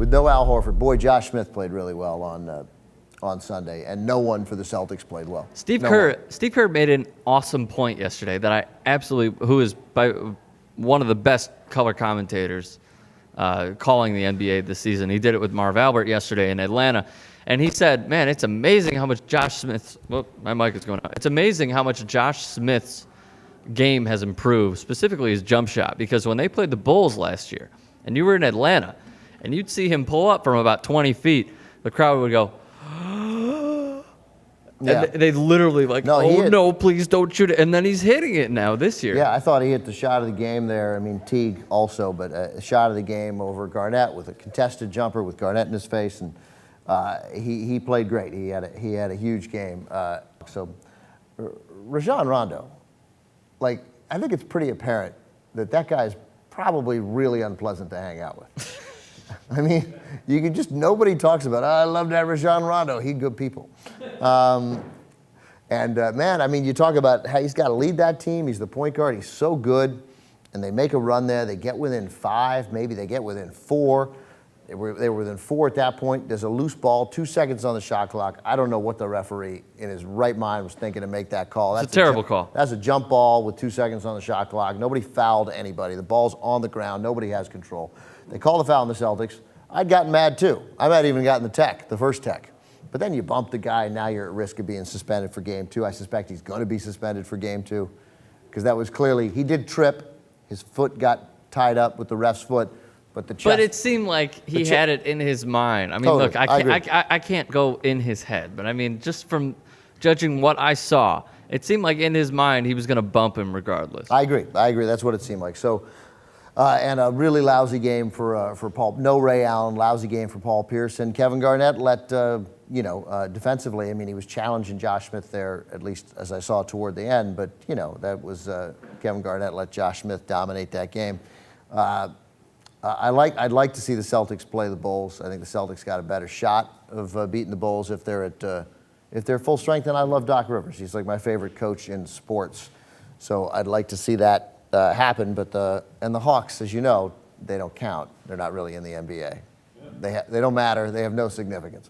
with no Al Horford. Boy, Josh Smith played really well on Sunday, and no one for the Celtics played well. Steve Kerr made an awesome point yesterday that I absolutely, who is by one of the best color commentators calling the NBA this season. He did it with Marv Albert yesterday in Atlanta. And he said, man, it's amazing how much Josh Smith's, well, my mic is going out. It's amazing how much Josh Smith's game has improved, specifically his jump shot. Because when they played the Bulls last year, and you were in Atlanta, and you'd see him pull up from about 20 feet, the crowd would go, yeah. And they literally like, no, please don't shoot it. And then he's hitting it now this year. Yeah, I thought he hit the shot of the game there. I mean, Teague also, but a shot of the game over Garnett with a contested jumper with Garnett in his face, and he played great. He had a huge game. So Rajon Rondo, like, I think it's pretty apparent that guy is probably really unpleasant to hang out with. I mean, you can just, nobody talks about, I love that Rajon Rondo. He good people. Man, I mean, you talk about how he's got to lead that team. He's the point guard. He's so good. And they make a run there. They get within 5. Maybe they get within 4. They were within 4 at that point. There's a loose ball, 2 seconds on the shot clock. I don't know what the referee in his right mind was thinking to make that call. That's a terrible call. That's a jump ball with 2 seconds on the shot clock. Nobody fouled anybody. The ball's on the ground. Nobody has control. They call the foul on the Celtics. I'd gotten mad too. I might have even gotten the first tech. But then you bump the guy, and now you're at risk of being suspended for game 2. I suspect he's going to be suspended for game 2 because that was clearly, he did trip. His foot got tied up with the ref's foot. But it seemed like he had it in his mind. I mean, totally, look, I can't go in his head, but I mean, just from judging what I saw, it seemed like in his mind he was going to bump him regardless. I agree. That's what it seemed like. So, and a really lousy game for Paul. No Ray Allen. Lousy game for Paul Pierce. And Kevin Garnett let defensively. I mean, he was challenging Josh Smith there, at least as I saw toward the end. But that was Kevin Garnett let Josh Smith dominate that game. I'd like to see the Celtics play the Bulls. I think the Celtics got a better shot of beating the Bulls if they're full strength. And I love Doc Rivers. He's like my favorite coach in sports. So I'd like to see that happen. But the Hawks, as you know, they don't count. They're not really in the NBA. They don't matter. They have no significance.